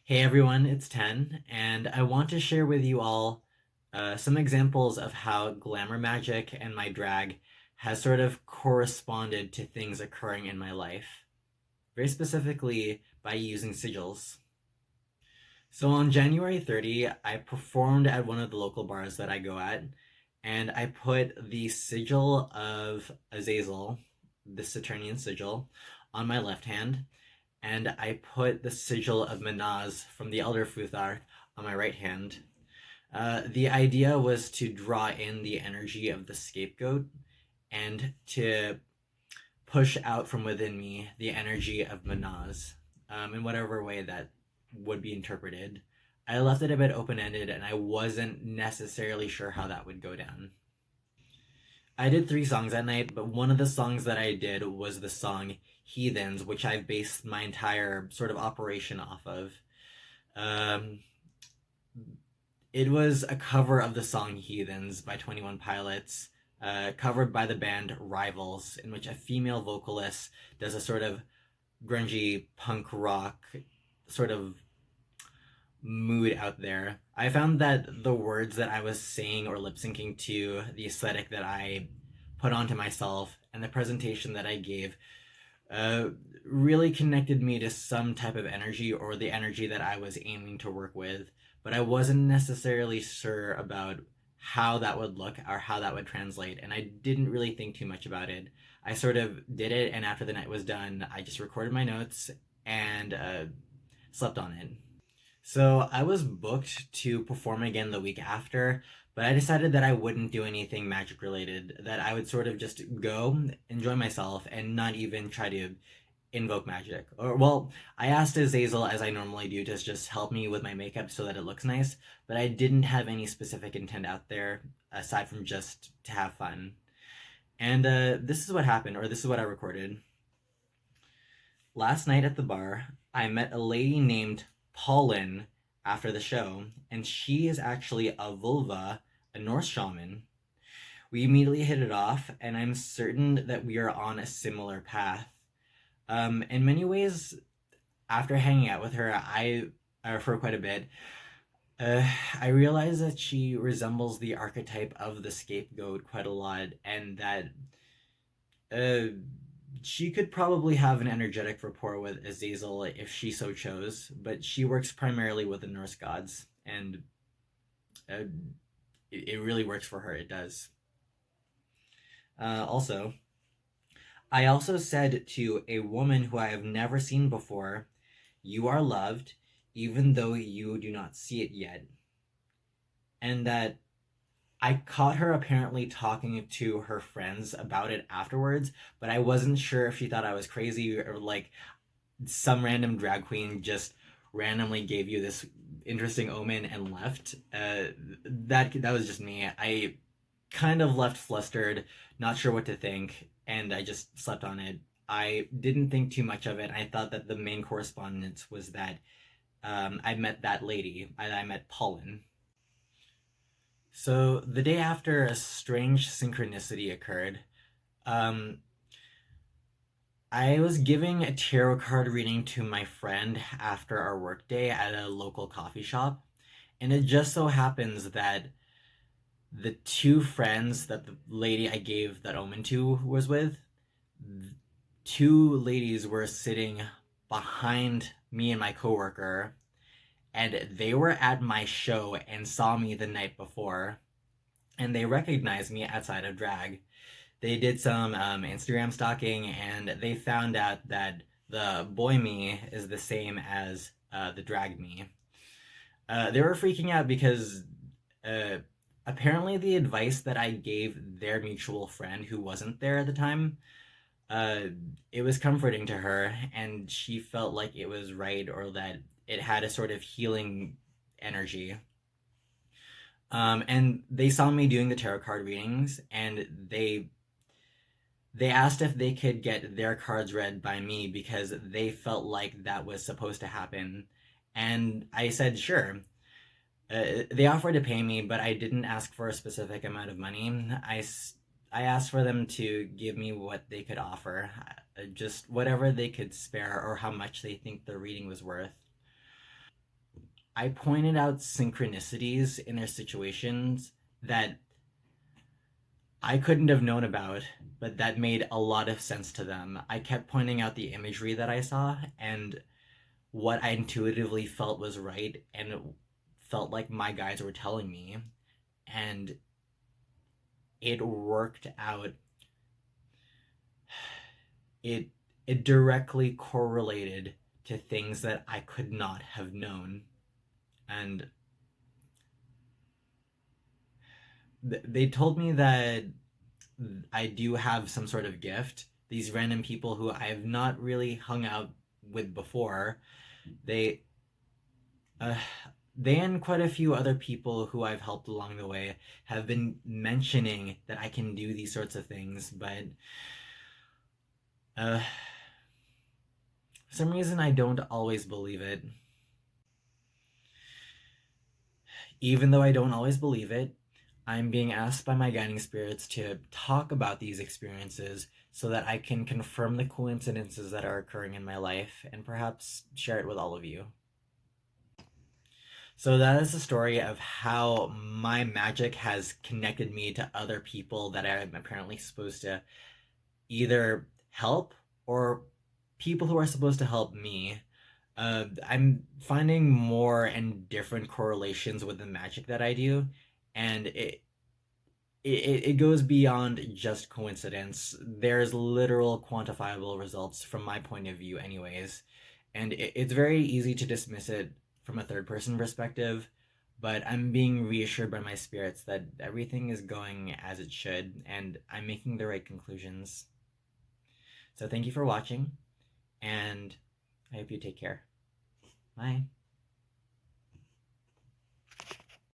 Hey everyone, it's 10, and I want to share with you all some examples of how glamour magic and my drag has sort of corresponded to things occurring in my life, very specifically by using sigils. So on January 30, I performed at one of the local bars that I go at, and I put the sigil of Azazel, the Saturnian sigil, on my left hand, and I put the sigil of Mannaz from the Elder Futhark on my right hand. The idea was to draw in the energy of the scapegoat and to push out from within me the energy of Mannaz, in whatever way that would be interpreted. I left it a bit open ended and I wasn't necessarily sure how that would go down. I did three songs that night, but one of the songs that I did was the song Heathens, which I've based my entire sort of operation off of. Um, it was a cover of the song Heathens by 21 Pilots, covered by the band Rivals, in which a female vocalist does a sort of grungy punk rock sort of mood out there. I found that the words that I was saying or lip syncing to, the aesthetic that I put onto myself, and the presentation that I gave uh, really connected me to some type of energy or the energy that I was aiming to work with. But I wasn't necessarily sure about how that would look or how that would translate, and I didn't really think too much about it. I sort of did it, and after the night was done, I just recorded my notes and slept on it. So I was booked to perform again the week after, but I decided that I wouldn't do anything magic related, that I would sort of just go, enjoy myself, and not even try to invoke magic. Or, well, I asked Azazel, as I normally do, to just help me with my makeup so that it looks nice, but I didn't have any specific intent out there aside from just to have fun. And this is what happened, or this is what I recorded. Last night at the bar, I met a lady named Paulin after the show, and she is actually a vulva, a Norse shaman. We immediately hit it off, and I'm certain that we are on a similar path. In many ways, after hanging out with her, for quite a bit, I realized that she resembles the archetype of the scapegoat quite a lot, and that uh, she could probably have an energetic rapport with Azazel if she so chose, but she works primarily with the Norse gods, and uh, it really works for her. It does. Also, I also said to a woman who I have never seen before, "You are loved, even though you do not see it yet." And that I caught her apparently talking to her friends about it afterwards, but I wasn't sure if she thought I was crazy or like some random drag queen just randomly gave you this interesting omen and left. That was just me. I kind of left flustered, not sure what to think, and I just slept on it. I didn't think too much of it. I thought that the main correspondence was that I met that lady. I met Paulin. So the day after, a strange synchronicity occurred. Um, I was giving a tarot card reading to my friend after our workday at a local coffee shop, and it just so happens that the two friends that the lady I gave that omen to was with, two ladies were sitting behind me and my coworker, and they were at my show and saw me the night before, and they recognized me outside of drag. They did some Instagram stalking, and they found out that the boy me is the same as the drag me. They were freaking out because uh, apparently the advice that I gave their mutual friend who wasn't there at the time, uh, it was comforting to her, and she felt like it was right or that it had a sort of healing energy. And they saw me doing the tarot card readings, and they asked if they could get their cards read by me because they felt like that was supposed to happen. And I said, sure. They offered to pay me, but I didn't ask for a specific amount of money. I asked for them to give me what they could offer, just whatever they could spare or how much they think the reading was worth. I pointed out synchronicities in their situations that I couldn't have known about, but that made a lot of sense to them. I kept pointing out the imagery that I saw and what I intuitively felt was right and it felt like my guides were telling me. And it worked out. It it directly correlated to things that I could not have known. And they told me that I do have some sort of gift. These random people who I've not really hung out with before, they uh, they and quite a few other people who I've helped along the way have been mentioning that I can do these sorts of things, but for some reason I don't always believe it. Even though I don't always believe it, I'm being asked by my guiding spirits to talk about these experiences so that I can confirm the coincidences that are occurring in my life and perhaps share it with all of you. So that is the story of how my magic has connected me to other people that I'm apparently supposed to either help or people who are supposed to help me. I'm finding more and different correlations with the magic that I do, and it goes beyond just coincidence. There's literal quantifiable results from my point of view, anyways, and it's very easy to dismiss it from a third person perspective. But I'm being reassured by my spirits that everything is going as it should, and I'm making the right conclusions. So thank you for watching, and I hope you take care. Bye.